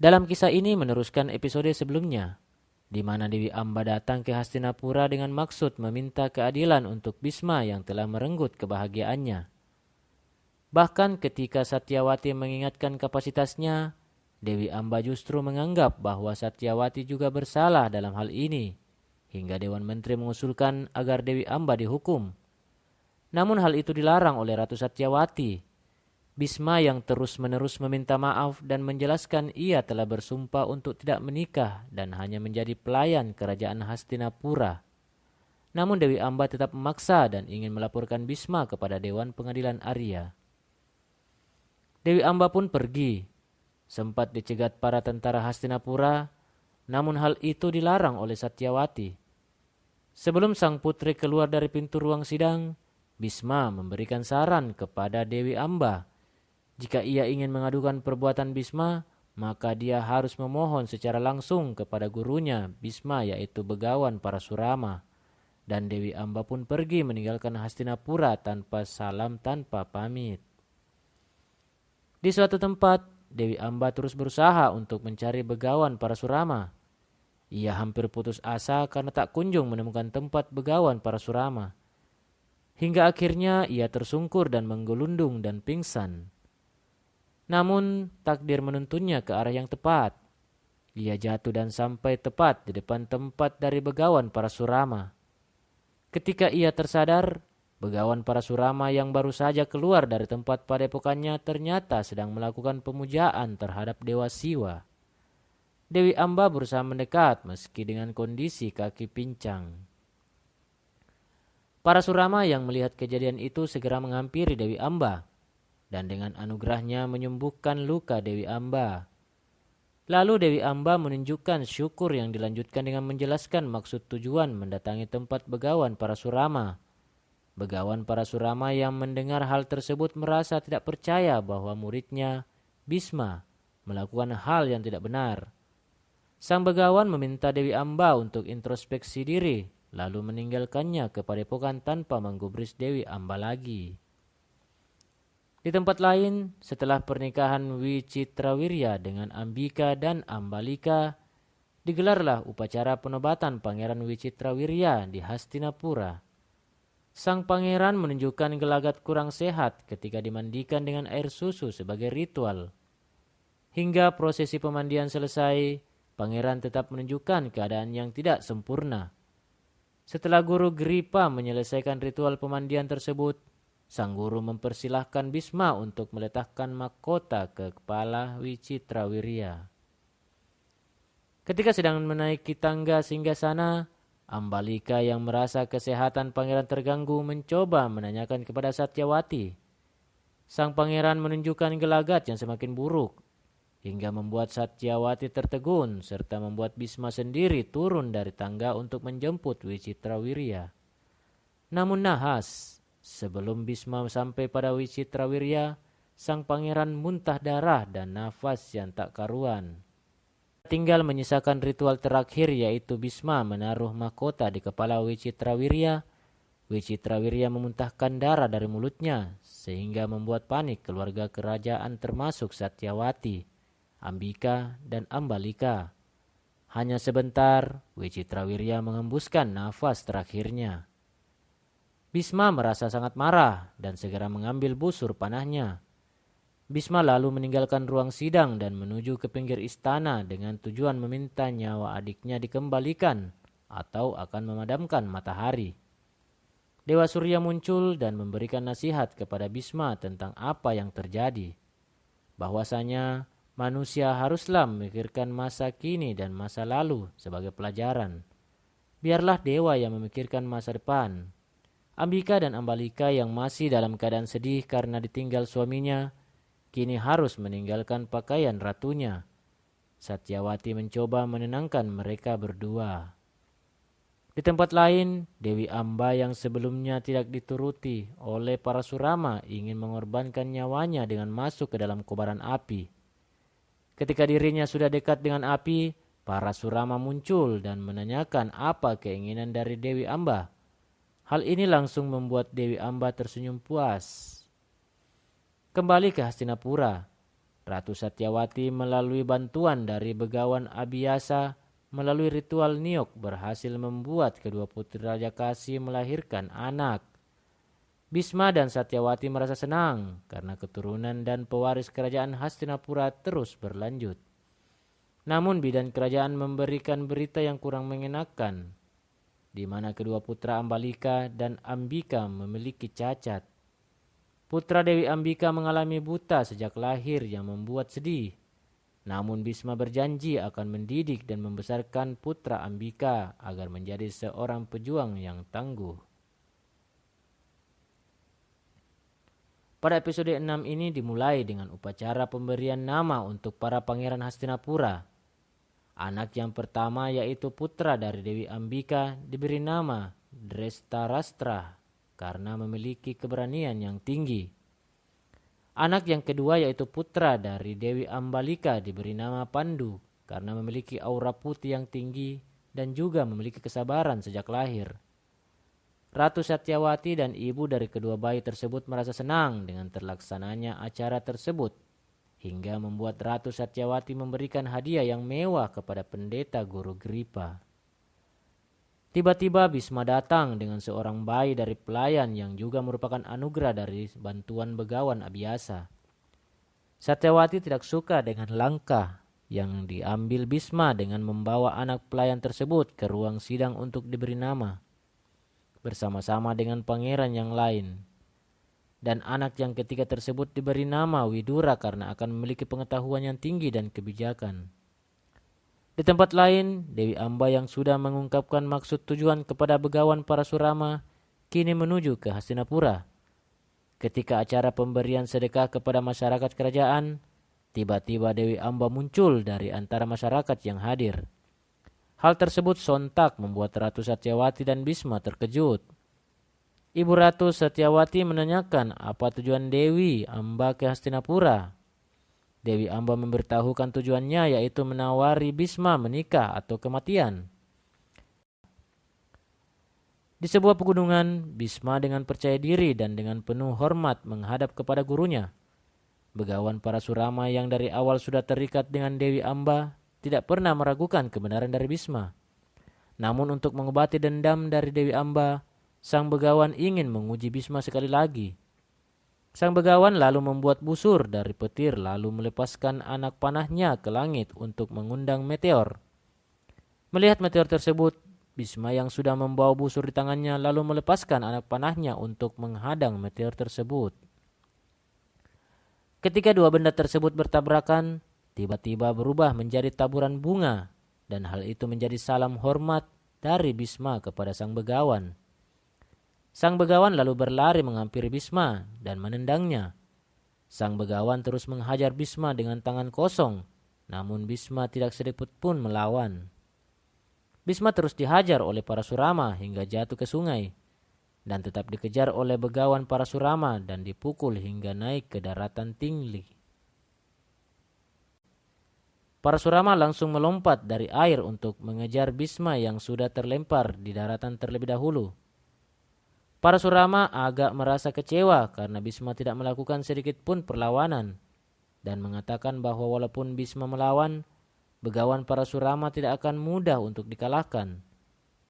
Dalam kisah ini meneruskan episode sebelumnya, di mana Dewi Amba datang ke Hastinapura dengan maksud meminta keadilan untuk Bisma yang telah merenggut kebahagiaannya. Bahkan ketika Satyawati mengingatkan kapasitasnya, Dewi Amba justru menganggap bahwa Satyawati juga bersalah dalam hal ini, hingga Dewan Menteri mengusulkan agar Dewi Amba dihukum. Namun hal itu dilarang oleh Ratu Satyawati. Bisma yang terus-menerus meminta maaf dan menjelaskan ia telah bersumpah untuk tidak menikah dan hanya menjadi pelayan kerajaan Hastinapura. Namun Dewi Amba tetap memaksa dan ingin melaporkan Bisma kepada Dewan Pengadilan Arya. Dewi Amba pun pergi. Sempat dicegat para tentara Hastinapura, namun hal itu dilarang oleh Satyawati. Sebelum sang putri keluar dari pintu ruang sidang, Bisma memberikan saran kepada Dewi Amba. Jika ia ingin mengadukan perbuatan Bisma, maka dia harus memohon secara langsung kepada gurunya Bisma, yaitu Begawan Parasurama. Dan Dewi Amba pun pergi meninggalkan Hastinapura tanpa salam, tanpa pamit. Di suatu tempat, Dewi Amba terus berusaha untuk mencari Begawan Parasurama. Ia hampir putus asa karena tak kunjung menemukan tempat Begawan Parasurama. Hingga akhirnya ia tersungkur dan menggelundung dan pingsan. Namun takdir menuntunnya ke arah yang tepat. Ia jatuh dan sampai tepat di depan tempat dari Begawan Parasurama. Ketika ia tersadar, Begawan Parasurama yang baru saja keluar dari tempat padepokannya ternyata sedang melakukan pemujaan terhadap Dewa Siwa. Dewi Amba berusaha mendekat meski dengan kondisi kaki pincang. Parasurama yang melihat kejadian itu segera menghampiri Dewi Amba dan dengan anugerahnya menyembuhkan luka Dewi Amba. Lalu Dewi Amba menunjukkan syukur yang dilanjutkan dengan menjelaskan maksud tujuan mendatangi tempat Begawan Parasurama. Begawan Parasurama yang mendengar hal tersebut merasa tidak percaya bahwa muridnya, Bisma, melakukan hal yang tidak benar. Sang Begawan meminta Dewi Amba untuk introspeksi diri, lalu meninggalkannya ke padepokan tanpa menggubris Dewi Amba lagi. Di tempat lain, setelah pernikahan Wicitrawirya dengan Ambika dan Ambalika, digelarlah upacara penobatan Pangeran Wicitrawirya di Hastinapura. Sang pangeran menunjukkan gelagat kurang sehat ketika dimandikan dengan air susu sebagai ritual. Hingga prosesi pemandian selesai, pangeran tetap menunjukkan keadaan yang tidak sempurna. Setelah guru Gripa menyelesaikan ritual pemandian tersebut, sang guru mempersilahkan Bisma untuk meletakkan mahkota ke kepala Wicitrawirya. Ketika sedang menaiki tangga singgasana, Ambalika yang merasa kesehatan pangeran terganggu mencoba menanyakan kepada Satyawati. Sang pangeran menunjukkan gelagat yang semakin buruk, hingga membuat Satyawati tertegun serta membuat Bisma sendiri turun dari tangga untuk menjemput Wicitrawirya. Namun nahas, sebelum Bisma sampai pada Wicitrawirya, sang pangeran muntah darah dan nafas yang tak karuan. Tinggal menyisakan ritual terakhir, yaitu Bisma menaruh mahkota di kepala Wicitrawirya. Wicitrawirya memuntahkan darah dari mulutnya sehingga membuat panik keluarga kerajaan termasuk Satyawati, Ambika, dan Ambalika. Hanya sebentar, Wicitrawirya mengembuskan nafas terakhirnya. Bisma merasa sangat marah dan segera mengambil busur panahnya. Bisma lalu meninggalkan ruang sidang dan menuju ke pinggir istana dengan tujuan meminta nyawa adiknya dikembalikan atau akan memadamkan matahari. Dewa Surya muncul dan memberikan nasihat kepada Bisma tentang apa yang terjadi. Bahwasanya manusia haruslah memikirkan masa kini dan masa lalu sebagai pelajaran. Biarlah dewa yang memikirkan masa depan. Ambika dan Ambalika yang masih dalam keadaan sedih karena ditinggal suaminya, kini harus meninggalkan pakaian ratunya. Satyawati mencoba menenangkan mereka berdua. Di tempat lain, Dewi Amba yang sebelumnya tidak dituruti oleh Parasurama ingin mengorbankan nyawanya dengan masuk ke dalam kobaran api. Ketika dirinya sudah dekat dengan api, Parasurama muncul dan menanyakan apa keinginan dari Dewi Amba. Hal ini langsung membuat Dewi Amba tersenyum puas. Kembali ke Hastinapura, Ratu Satyawati melalui bantuan dari Begawan Abiyasa melalui ritual niok berhasil membuat kedua putri Raja Kasi melahirkan anak. Bisma dan Satyawati merasa senang karena keturunan dan pewaris kerajaan Hastinapura terus berlanjut. Namun bidan kerajaan memberikan berita yang kurang mengenakan, di mana kedua putra Ambalika dan Ambika memiliki cacat. Putra Dewi Ambika mengalami buta sejak lahir yang membuat sedih. Namun Bisma berjanji akan mendidik dan membesarkan putra Ambika agar menjadi seorang pejuang yang tangguh. Pada episode 6 ini dimulai dengan upacara pemberian nama untuk para pangeran Hastinapura. Anak yang pertama yaitu putra dari Dewi Ambika diberi nama Drestarastra karena memiliki keberanian yang tinggi. Anak yang kedua yaitu putra dari Dewi Ambalika diberi nama Pandu karena memiliki aura putih yang tinggi dan juga memiliki kesabaran sejak lahir. Ratu Satyawati dan ibu dari kedua bayi tersebut merasa senang dengan terlaksananya acara tersebut, hingga membuat Ratu Satyawati memberikan hadiah yang mewah kepada pendeta Guru Gripa. Tiba-tiba Bisma datang dengan seorang bayi dari pelayan yang juga merupakan anugerah dari bantuan Begawan Abiyasa. Satyawati tidak suka dengan langkah yang diambil Bisma dengan membawa anak pelayan tersebut ke ruang sidang untuk diberi nama, bersama-sama dengan pangeran yang lain. Dan anak yang ketiga tersebut diberi nama Widura karena akan memiliki pengetahuan yang tinggi dan kebijakan. Di tempat lain, Dewi Amba yang sudah mengungkapkan maksud tujuan kepada Begawan Parasurama kini menuju ke Hastinapura. Ketika acara pemberian sedekah kepada masyarakat kerajaan, tiba-tiba Dewi Amba muncul dari antara masyarakat yang hadir. Hal tersebut sontak membuat Ratu Satyawati dan Bisma terkejut. Ibu Ratu Satyawati menanyakan apa tujuan Dewi Amba ke Hastinapura. Dewi Amba memberitahukan tujuannya yaitu menawari Bisma menikah atau kematian. Di sebuah pegunungan, Bisma dengan percaya diri dan dengan penuh hormat menghadap kepada gurunya. Begawan Parasurama yang dari awal sudah terikat dengan Dewi Amba tidak pernah meragukan kebenaran dari Bisma. Namun untuk mengobati dendam dari Dewi Amba, sang Begawan ingin menguji Bisma sekali lagi. Sang Begawan lalu membuat busur dari petir lalu melepaskan anak panahnya ke langit untuk mengundang meteor. Melihat meteor tersebut, Bisma yang sudah membawa busur di tangannya lalu melepaskan anak panahnya untuk menghadang meteor tersebut. Ketika dua benda tersebut bertabrakan, tiba-tiba berubah menjadi taburan bunga, dan hal itu menjadi salam hormat dari Bisma kepada sang Begawan. Sang Begawan lalu berlari menghampiri Bisma dan menendangnya. Sang Begawan terus menghajar Bisma dengan tangan kosong, namun Bisma tidak sedikit pun melawan. Bisma terus dihajar oleh Parasurama hingga jatuh ke sungai, dan tetap dikejar oleh Begawan Parasurama dan dipukul hingga naik ke daratan tinggi. Parasurama langsung melompat dari air untuk mengejar Bisma yang sudah terlempar di daratan terlebih dahulu. Parasurama agak merasa kecewa karena Bisma tidak melakukan sedikit pun perlawanan dan mengatakan bahwa walaupun Bisma melawan, Begawan Parasurama tidak akan mudah untuk dikalahkan.